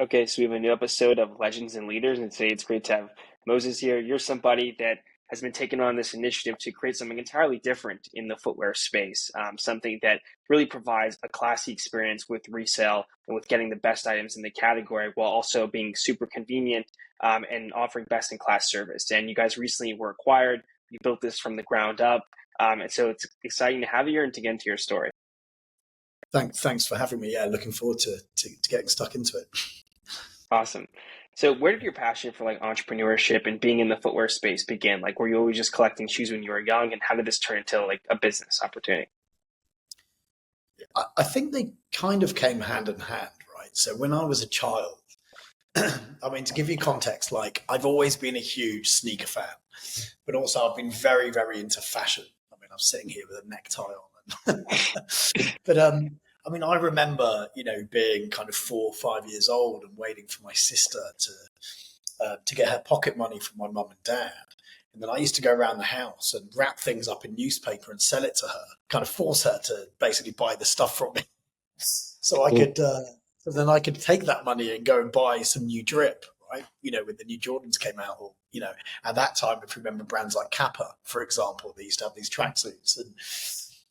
Okay, so we have a new episode of Legends and Leaders, and today it's great to have Moses here. You're somebody that has been taking on this initiative to create something entirely different in the footwear space, something that really provides a classy experience with resale and with getting the best items in the category while also being super convenient and offering best in class service. And you guys recently were acquired. You built this from the ground up. And so it's exciting to have you here and to get into your story. Thanks for having me. Yeah, looking forward to getting stuck into it. Awesome. So where did your passion for like entrepreneurship and being in the footwear space begin? Like, were you always just collecting shoes when you were young, and how did this turn into like a business opportunity? I think they kind of came hand in hand, right? So when I was a child, I mean, to give you context, like I've always been a huge sneaker fan, but also I've been very, very into fashion. I mean, I'm sitting here with a necktie on. But I mean, I remember, being kind of 4 or 5 years old and waiting for my sister to get her pocket money from my mum and dad. And then I used to go around the house and wrap things up in newspaper and sell it to her, kind of force her to basically buy the stuff from me. So so then I could take that money and go and buy some new drip, right? When the new Jordans came out, or, at that time, if you remember brands like Kappa, for example, they used to have these tracksuits.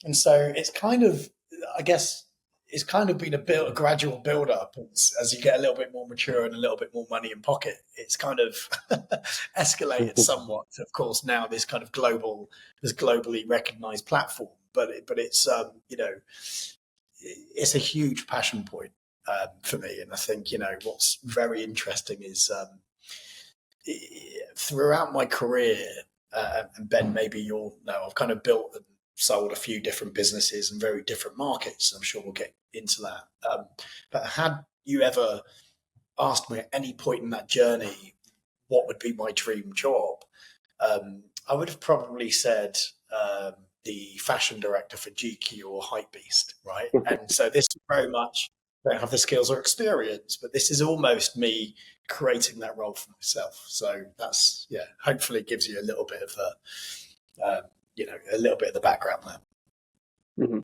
And so it's kind of, I guess, it's kind of been a gradual build up as you get a little bit more mature and a little bit more money in pocket. It's kind of escalated somewhat. Of course, now this kind of this globally recognized platform, but it's it's a huge passion point for me. And I think what's very interesting is throughout my career, and Ben, maybe you'll know, I've kind of built and sold a few different businesses in very different markets. I'm sure we'll get into that. But had you ever asked me at any point in that journey what would be my dream job, I would have probably said the fashion director for GQ or Hypebeast, right? And so this is very much, I don't have the skills or experience, but this is almost me creating that role for myself. So that's, hopefully gives you a little bit of a little bit of the background there. Mm-hmm.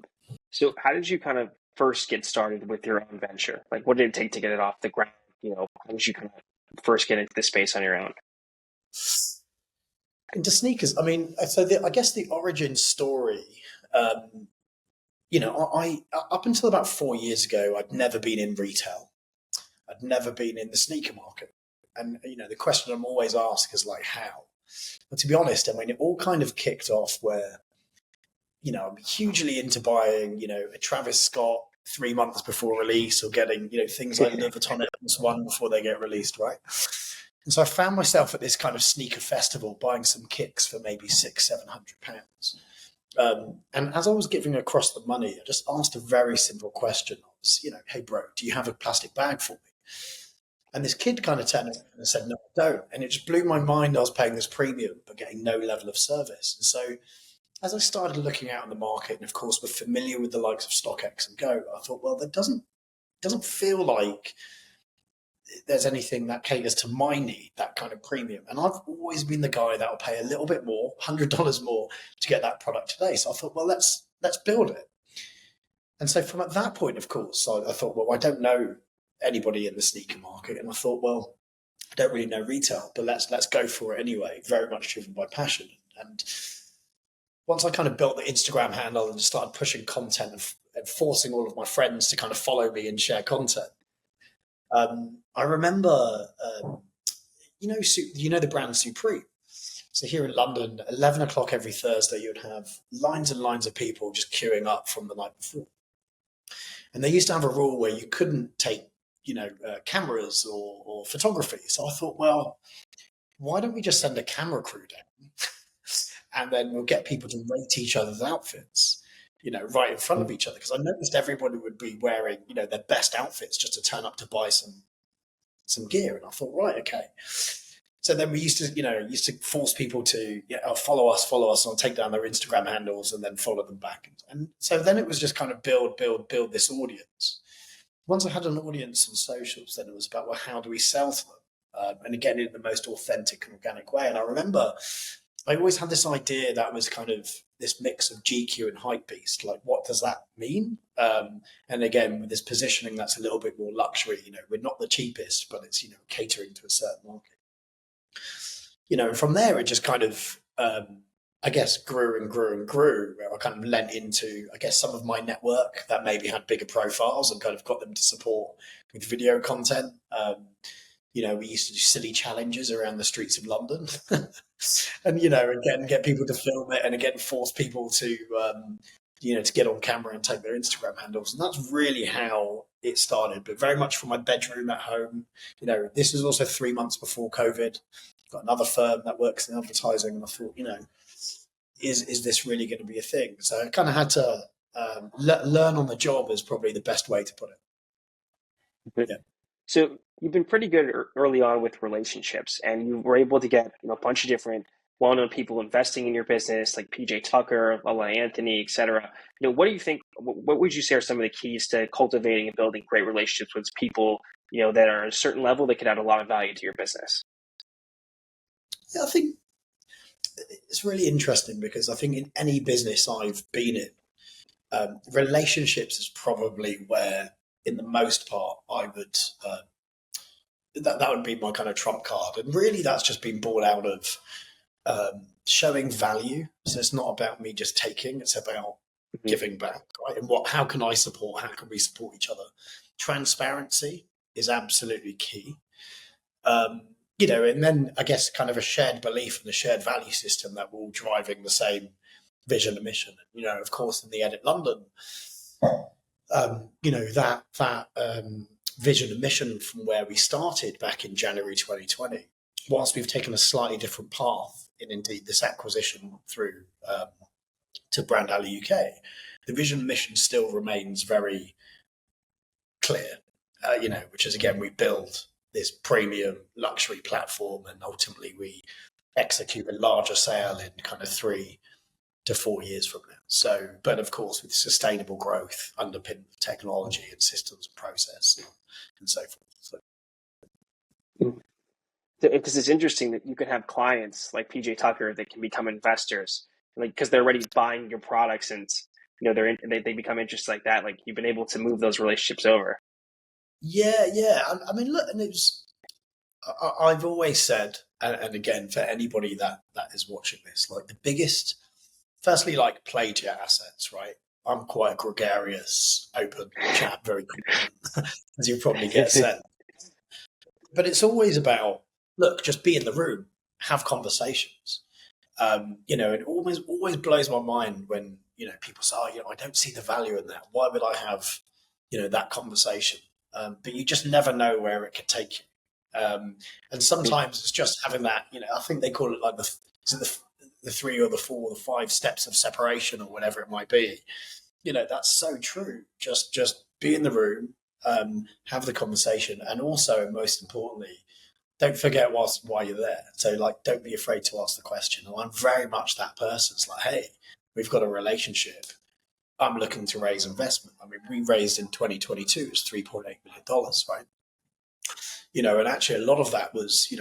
So how did you kind of first get started with your own venture? Like, what did it take to get it off the ground? How did you kind of first get into the space on your own? Into sneakers, I mean, so I guess the origin story, I up until about 4 years ago, I'd never been in retail. I'd never been in the sneaker market. And, the question I'm always asked is like, how? But to be honest, I mean, it all kind of kicked off where, I'm hugely into buying, a Travis Scott 3 months before release, or getting, things like Louis Vuitton X1 before they get released, right? And so I found myself at this kind of sneaker festival buying some kicks for maybe £600-700. And as I was giving across the money, I just asked a very simple question. I was, hey, bro, do you have a plastic bag for me? And this kid kind of turned and said, no, I don't. And it just blew my mind. I was paying this premium, but getting no level of service. And so as I started looking out in the market, and of course we're familiar with the likes of StockX and Go, I thought, well, that doesn't feel like there's anything that caters to my need, that kind of premium. And I've always been the guy that will pay a little bit more, $100 more, to get that product today. So I thought, well, let's build it. And so from at that point, of course, I thought, well, I don't know anybody in the sneaker market. And I thought, well, I don't really know retail, but let's go for it anyway, very much driven by passion. And once I kind of built the Instagram handle and started pushing content and forcing all of my friends to kind of follow me and share content, I remember, the brand Supreme. So here in London, 11 o'clock every Thursday, you'd have lines and lines of people just queuing up from the night before. And they used to have a rule where you couldn't take, cameras or photography. So I thought, well, why don't we just send a camera crew down and then we'll get people to rate each other's outfits, right in front of each other. Because I noticed everybody would be wearing, their best outfits just to turn up to buy some gear. And I thought, right, okay. So then we used to force people to follow us, and I'll take down their Instagram handles and then follow them back. And so then it was just kind of build this audience. Once I had an audience on socials, then it was about, well, how do we sell to them? And again, in the most authentic and organic way. And I remember I always had this idea that was kind of this mix of GQ and hypebeast. Like, what does that mean? And again, with this positioning, that's a little bit more luxury. We're not the cheapest, but it's catering to a certain market. And from there, it just kind of, I guess, grew and grew and grew, where I kind of lent into, I guess, some of my network that maybe had bigger profiles and kind of got them to support with video content. We used to do silly challenges around the streets of London and, again, get people to film it and again, force people to, to get on camera and take their Instagram handles. And that's really how it started, but very much from my bedroom at home. This was also 3 months before COVID. Got another firm that works in advertising, and I thought, is this really going to be a thing? So I kind of had to learn on the job is probably the best way to put it. Yeah. So you've been pretty good early on with relationships, and you were able to get a bunch of different well-known people investing in your business, like PJ Tucker, Lala Anthony, et cetera. What do you think? What would you say are some of the keys to cultivating and building great relationships with people that are at a certain level that could add a lot of value to your business? Yeah, I think it's really interesting because I think in any business I've been in, relationships is probably where, in the most part, I would that would be my kind of trump card, and really that's just been born out of showing value. So it's not about me just taking; it's about giving back, right? And how can I support? How can we support each other? Transparency is absolutely key. And then I guess kind of a shared belief and a shared value system that we're all driving the same vision and mission. Of course, in the Edit London, that vision and mission from where we started back in January 2020, whilst we've taken a slightly different path in indeed this acquisition through to Brand Alley UK, the vision and mission still remains very clear, which is, again, we build this premium luxury platform, and ultimately we execute a larger sale in kind of 3 to 4 years from now. So, but of course, with sustainable growth underpinned with technology and systems and process and so forth. Because it's interesting that you can have clients like PJ Tucker that can become investors, like because they're already buying your products, and they become interested like that. Like, you've been able to move those relationships over. Yeah. I mean, look, and I've always said, and again, for anybody that is watching this, like, the biggest, firstly, like, play to your assets, right? I'm quite a gregarious, open chap, very confident, as you probably get sent. But it's always about, look, just be in the room, have conversations. It always blows my mind when, people say, I don't see the value in that. Why would I have, that conversation? But you just never know where it could take you. And sometimes it's just having that, I think they call it like the 3 or the 4 or the 5 steps of separation or whatever it might be. That's so true. Just be in the room, have the conversation, and also, most importantly, don't forget why you're there. So, like, don't be afraid to ask the question. And I'm very much that person. It's like, hey, we've got a relationship. I'm looking to raise investment. I mean, we raised in 2022, it was $3.8 million, right? And actually a lot of that was,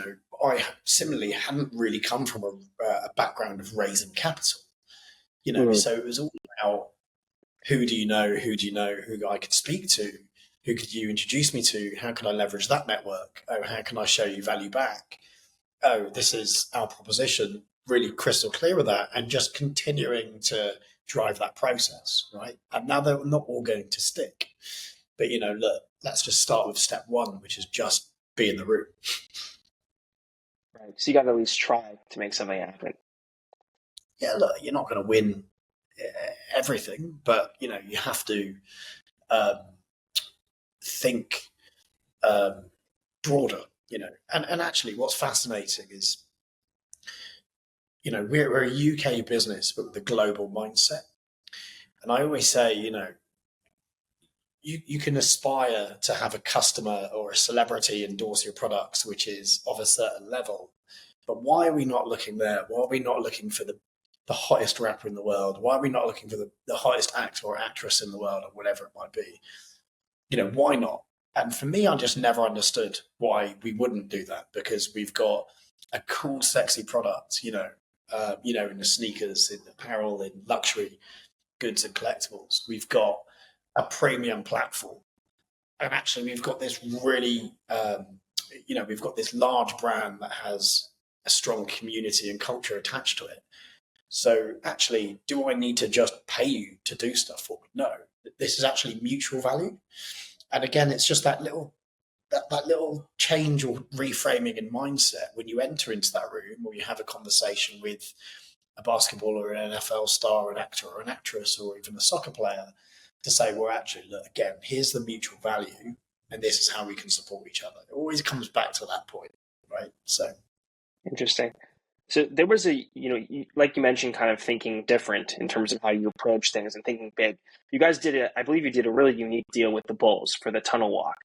I similarly hadn't really come from a background of raising capital, so it was all about who do you know, who I could speak to, who could you introduce me to, how can I leverage that network, how can I show you value back, this is our proposition, really crystal clear with that, and just continuing to drive that process, right? And now they're not all going to stick, but look, let's just start with step 1, which is just be in the room. Right. So you got to at least try to make something happen. Yeah, look, you're not going to win everything, but you have to think broader. And actually, what's fascinating is, we're a UK business, but with a global mindset. And I always say, you can aspire to have a customer or a celebrity endorse your products, which is of a certain level. But why are we not looking there? Why are we not looking for the hottest rapper in the world? Why are we not looking for the hottest actor or actress in the world, or whatever it might be? Why not? And for me, I just never understood why we wouldn't do that, because we've got a cool, sexy product, in the sneakers, in apparel, in luxury goods and collectibles. We've got a premium platform, and actually we've got this really, we've got this large brand that has a strong community and culture attached to it. So actually, do I need to just pay you to do stuff for me? No, this is actually mutual value. And again, it's just that little change or reframing in mindset when you enter into that room or you have a conversation with a basketball or an NFL star, an actor or an actress, or even a soccer player, to say, well, actually, look, again, here's the mutual value, and this is how we can support each other. It always comes back to that point, right? So Interesting. So there was like you mentioned, kind of thinking different in terms of how you approach things and thinking big. You guys I believe you did a really unique deal with the Bulls for the Tunnel Walk,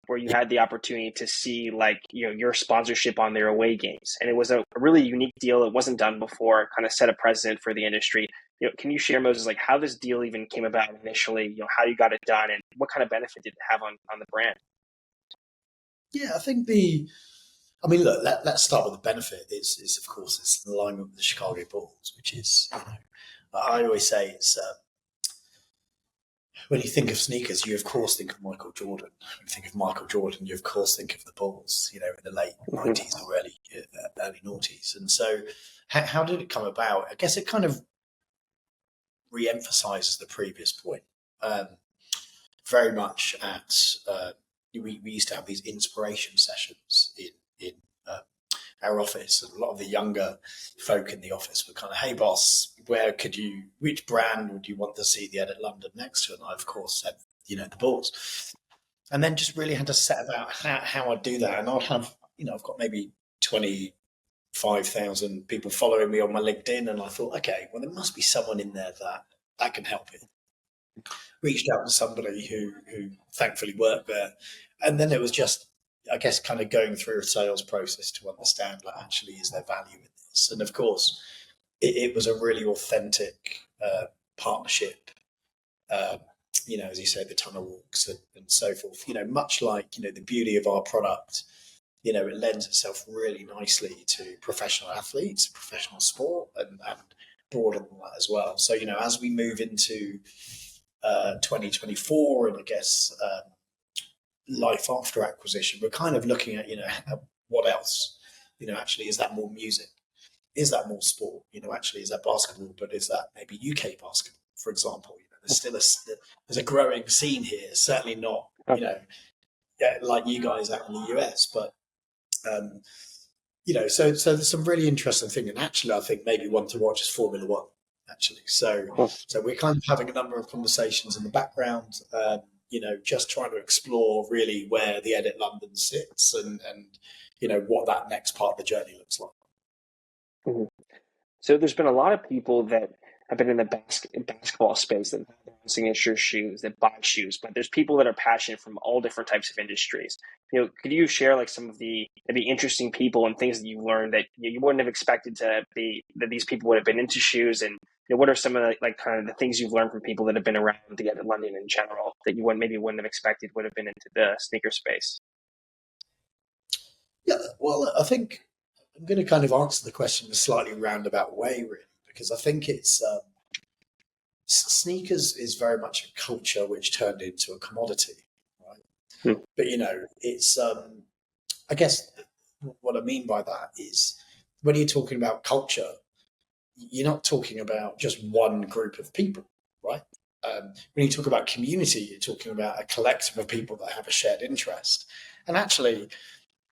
where you had the opportunity to see your sponsorship on their away games. And it was a really unique deal. It wasn't done before, kind of set a precedent for the industry. Can you share, Moses, how this deal even came about initially, how you got it done and what kind of benefit did it have on the brand? yeah, I think look, let's start with the benefit. Is of course it's in alignment with the Chicago Bulls, which is, I always say it's when you think of sneakers, you of course think of Michael Jordan. When you think of Michael Jordan, you of course think of the Bulls. In the late '90s or early noughties. And so, how did it come about? I guess it kind of re-emphasizes the previous point. Very much at we used to have these inspiration sessions in our office, and a lot of the younger folk in the office were kind of, hey boss, which brand would you want to see the Edit London next to? And I of course said, the Bulls. And then just really had to set about how I'd do that. And I'd have, I've got maybe 25,000 people following me on my LinkedIn, and I thought, okay, well there must be someone in there that can help it. Reached out to somebody who thankfully worked there, and then it was just, I guess, kind of going through a sales process to understand, actually, is there value in this? And of course, it was a really authentic partnership. As you say, the tunnel walks and so forth. Much like the beauty of our product, it lends itself really nicely to professional athletes, professional sport, and broader than that as well. So as we move into 2024, and I guess life after acquisition, we're kind of looking at what else. Actually, is that more music? Is that more sport? Actually, is that basketball? But is that maybe UK basketball, for example? There's still there's a growing scene here. Certainly not like you guys out in the US, but so there's some really interesting thing. And actually, I think maybe one to watch is Formula One. Actually, so we're kind of having a number of conversations in the background. Just trying to explore really where the Edit London sits and what that next part of the journey looks like. Mm-hmm. So there's been a lot of people that have been in the basketball space that have their own signature shoes, that buy shoes, but there's people that are passionate from all different types of industries. Could you share some of the maybe interesting people and things that you've learned that you wouldn't have expected that these people would have been into shoes, and what are some of the kind of the things you've learned from people that have been around the Edit London in general that you wouldn't have expected would have been into the sneaker space? Yeah, well, I think I'm going to kind of answer the question in a slightly roundabout way, really, because I think it's sneakers is very much a culture which turned into a commodity, right? But it's I guess what I mean by that is when you're talking about culture, you're not talking about just one group of people, right? When you talk about community, you're talking about a collective of people that have a shared interest, and actually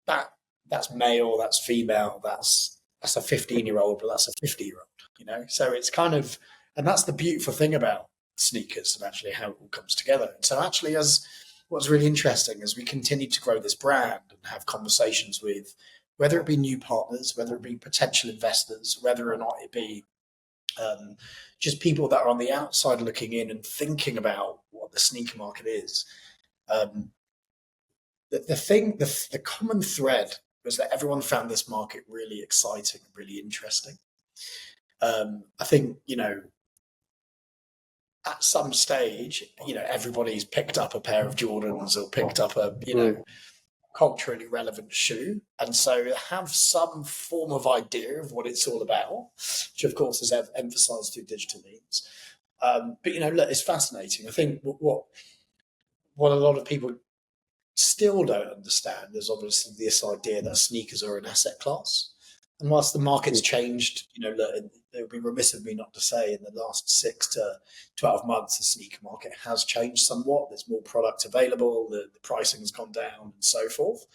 that's male, that's female, that's a 15-year-old, but that's a 50-year-old, So it's kind of, and that's the beautiful thing about sneakers and actually how it all comes together. And so actually, as what's really interesting as we continue to grow this brand and have conversations with, whether it be new partners, whether it be potential investors, whether or not it be just people that are on the outside looking in and thinking about what the sneaker market is. The common thread was that everyone found this market really exciting and really interesting. I think, at some stage, everybody's picked up a pair of Jordans or picked up culturally relevant shoe, and so have some form of idea of what it's all about, which of course is emphasised through digital means. But look, it's fascinating. I think what a lot of people still don't understand is obviously this idea that sneakers are an asset class. And whilst the market's changed, look, it would be remiss of me not to say in the last 6 to 12 months, the sneaker market has changed somewhat. There's more product available, the pricing has gone down and so forth.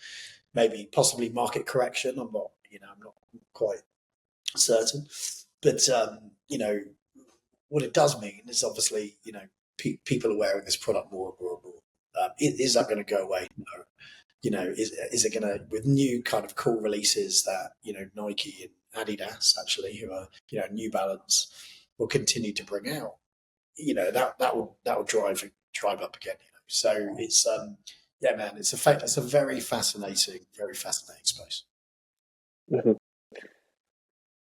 Maybe possibly market correction. I'm not quite certain. But, what it does mean is obviously, people are wearing this product more and more and more. Is that going to go away? No. Is it going to, with new kind of cool releases that, Nike and Adidas actually, who are, New Balance, will continue to bring out, that will drive up again. So it's, yeah, man, it's a very fascinating space. Mm-hmm.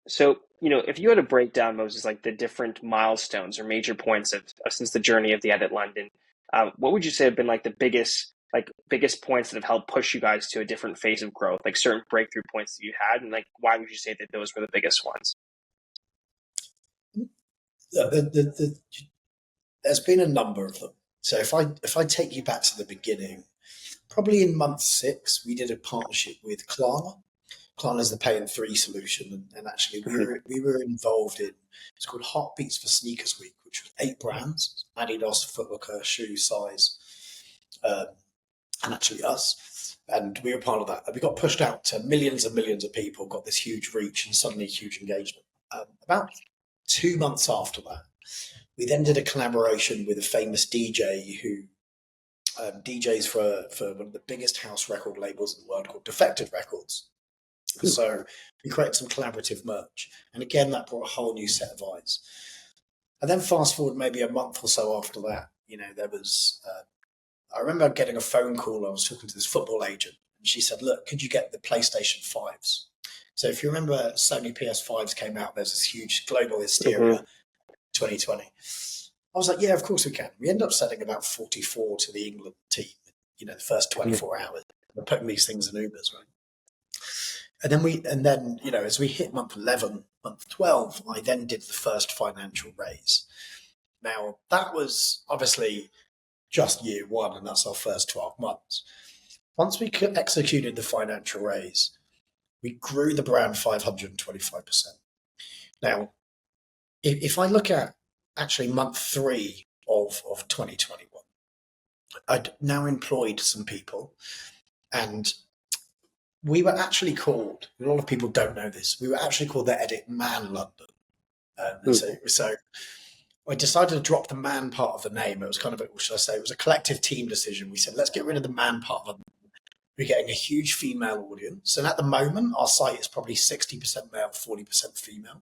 So, if you had to break down, Moses, like the different milestones or major points of since the journey of the Edit London, what would you say have been like the biggest points that have helped push you guys to a different phase of growth, like certain breakthrough points that you had, and like why would you say that those were the biggest ones? There's been a number of them. So if I take you back to the beginning, probably in month 6, we did a partnership with Klarna. Klarna is the Pay in 3 solution, and actually we were involved in, it's called Heartbeats for Sneakers Week, which was 8 brands: Adidas, Foot Locker, Shoe Size, and actually us. And we were part of that. And we got pushed out to millions and millions of people, got this huge reach and suddenly huge engagement. About 2 months after that, we then did a collaboration with a famous DJ who DJs for one of the biggest house record labels in the world called Defected Records. So we created some collaborative merch. And again, that brought a whole new set of eyes. And then fast forward maybe a month or so after that, there was, I remember getting a phone call. I was talking to this football agent, and she said, look, could you get the PlayStation 5s? So if you remember, Sony PS5s came out, there's this huge global hysteria, 2020. I was like, yeah, of course we can. We ended up sending about 44 to the England team, the first 24 hours. We're putting these things in Ubers, right? And then as we hit month 11, month 12, I then did the first financial raise. Now, that was obviously just year 1, and that's our first 12 months. Once we executed the financial raise, we grew the brand 525%. Now, if I look at actually month 3 of 2021, I'd now employed some people, and we were actually called, a lot of people don't know this, we were actually called the Edit Man London. So I decided to drop the man part of the name. It was kind of, what should I say, it was a collective team decision. We said, let's get rid of the man part of it. We're getting a huge female audience. And at the moment, our site is probably 60% male, 40% female.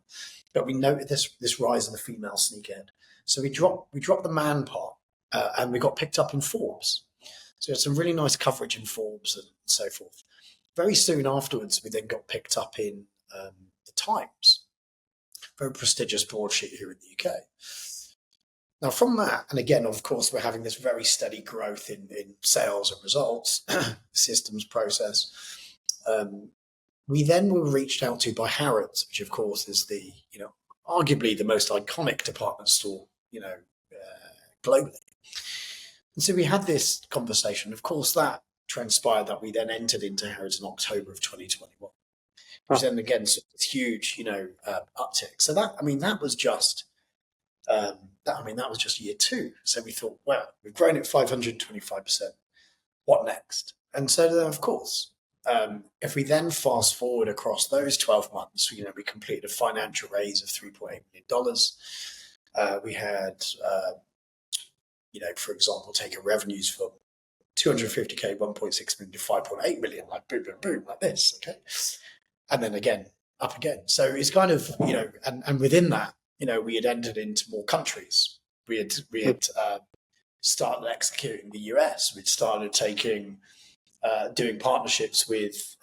But we noted this rise in the female sneakerhead. So we dropped the man part, and we got picked up in Forbes. So it's some really nice coverage in Forbes and so forth. Very soon afterwards, we then got picked up in the Times, very prestigious broadsheet here in the UK. Now, from that, and again, of course, we're having this very steady growth in sales and results, systems, process. We then were reached out to by Harrods, which of course is the, arguably the most iconic department store, globally. And so we had this conversation. Of course, that transpired that we then entered into Harrods in October of 2021, which then again, it's huge, uptick. So that was just, that was just year 2. So we thought, wow, we've grown at 525%. What next? And so then, of course, if we then fast forward across those 12 months, we completed a financial raise of $3.8 million. We had, for example, taken revenues from 250K, 1.6 million to 5.8 million, like boom, boom, boom, like this, okay? And then again, up again. So it's kind of, and within that, we had entered into more countries. We had started executing the US. We'd started doing partnerships with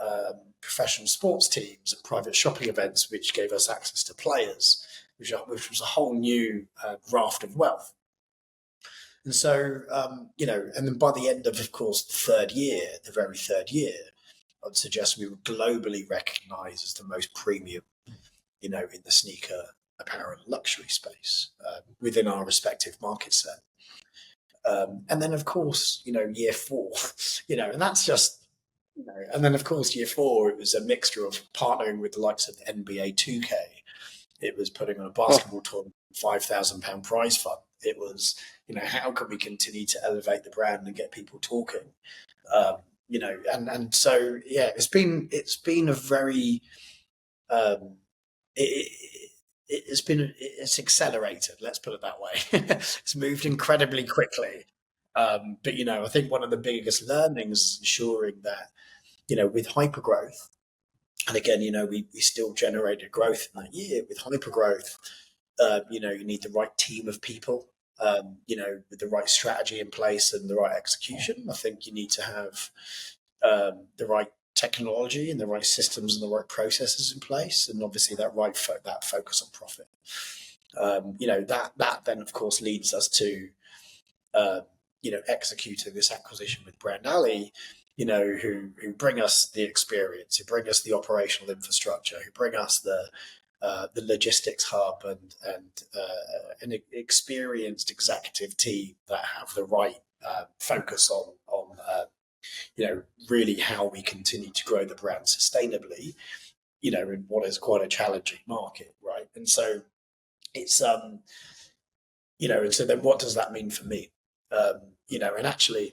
professional sports teams and private shopping events, which gave us access to players, which was a whole new raft of wealth. And so, and then by the end of course, the very third year, I'd suggest we were globally recognized as the most premium, in the sneaker apparel luxury space within our respective market set. And then, of course, year four, and that's just, and then, of course, year four, it was a mixture of partnering with the likes of the NBA 2K. It was putting on a basketball tournament, £5,000 prize fund. It was, how can we continue to elevate the brand and get people talking? And so, yeah, it's been a very, it's accelerated. Let's put it that way. It's moved incredibly quickly. But I think one of the biggest learnings is ensuring that, with hypergrowth, and again, we still generated growth in that year with hypergrowth. You need the right team of people, with the right strategy in place and the right execution. I think you need to have the right technology and the right systems and the right processes in place, and obviously that that focus on profit. That then of course leads us to executing this acquisition with Brand Alley, who bring us the experience, who bring us the operational infrastructure, who bring us the logistics hub and an experienced executive team that have the right focus on really how we continue to grow the brand sustainably, in what is quite a challenging market, right? And so it's and so then what does that mean for me? And actually,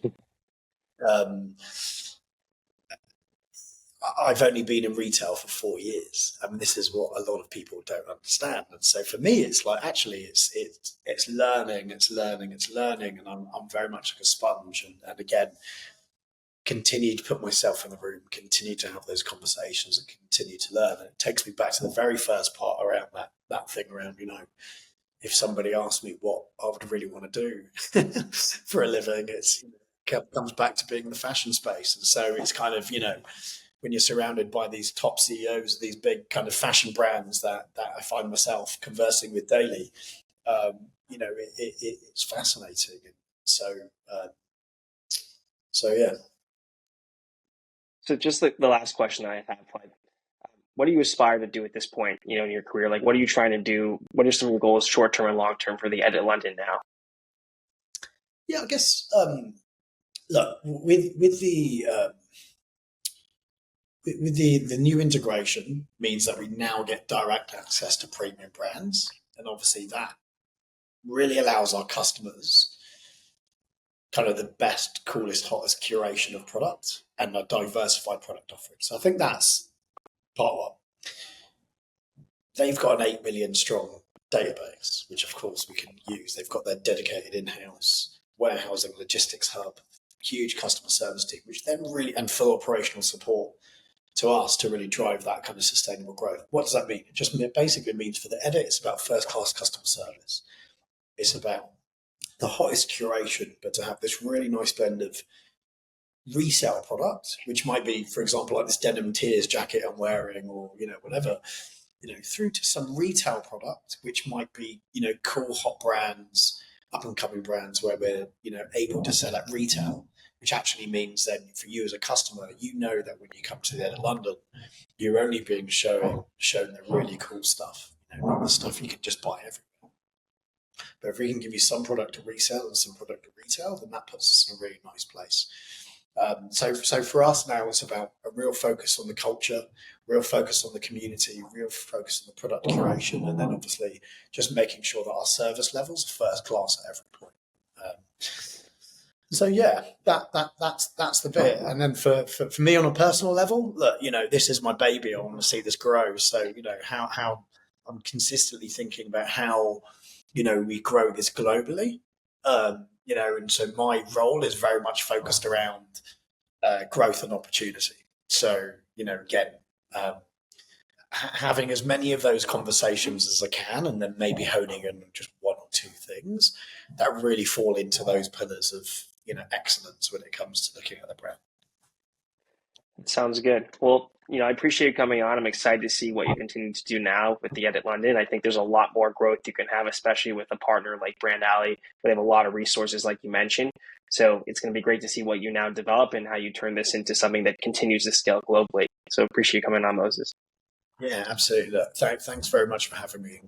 I've only been in retail for 4 years. I mean, this is what a lot of people don't understand. And so for me, it's like, actually, it's learning, and I'm very much like a sponge. And again, continue to put myself in the room, continue to have those conversations, and continue to learn. And it takes me back to the very first part around that thing around, if somebody asked me what I would really want to do for a living, it comes back to being in the fashion space. And so it's kind of, when you're surrounded by these top CEOs, these big kind of fashion brands that I find myself conversing with daily, it's fascinating. So, yeah. So just the last question I have, like, what do you aspire to do at this point, in your career? Like, what are you trying to do? What are some of your goals, short term and long term, for the Edit London now? Yeah, I guess, look, with the new integration means that we now get direct access to premium brands. And obviously that really allows our customers kind of the best, coolest, hottest curation of product and a diversified product offering. So I think that's part one. They've got an 8 million strong database, which of course we can use. They've got their dedicated in-house warehousing logistics hub, huge customer service team, which then really, and full operational support to us to really drive that kind of sustainable growth. What does that mean? It basically means for the Edit, it's about first-class customer service. It's about the hottest curation, but to have this really nice blend of resale product, which might be, for example, like this denim tears jacket I'm wearing, or whatever, through to some retail product, which might be cool hot brands, up and coming brands where we're able to sell at retail, which actually means then for you as a customer, that when you come to the Edit London, you're only being shown the really cool stuff, not the stuff you can just buy everywhere. But if we can give you some product to resell and some product to retail, then that puts us in a really nice place. So for us now, it's about a real focus on the culture, real focus on the community, real focus on the product curation, and then obviously just making sure that our service levels are first class at every point. So yeah, that's the bit. And then for me on a personal level, look, this is my baby. I want to see this grow. So how I'm consistently thinking about how we grow this globally. And so my role is very much focused around growth and opportunity. So, again, having as many of those conversations as I can, and then maybe honing in just one or two things that really fall into those pillars of, excellence when it comes to looking at the brand. It sounds good. Well, I appreciate you coming on. I'm excited to see what you continue to do now with the Edit London. I think there's a lot more growth you can have, especially with a partner like Brand Alley. They have a lot of resources, like you mentioned. So it's going to be great to see what you now develop and how you turn this into something that continues to scale globally. So appreciate you coming on, Moses. Yeah, absolutely. Look, thanks very much for having me.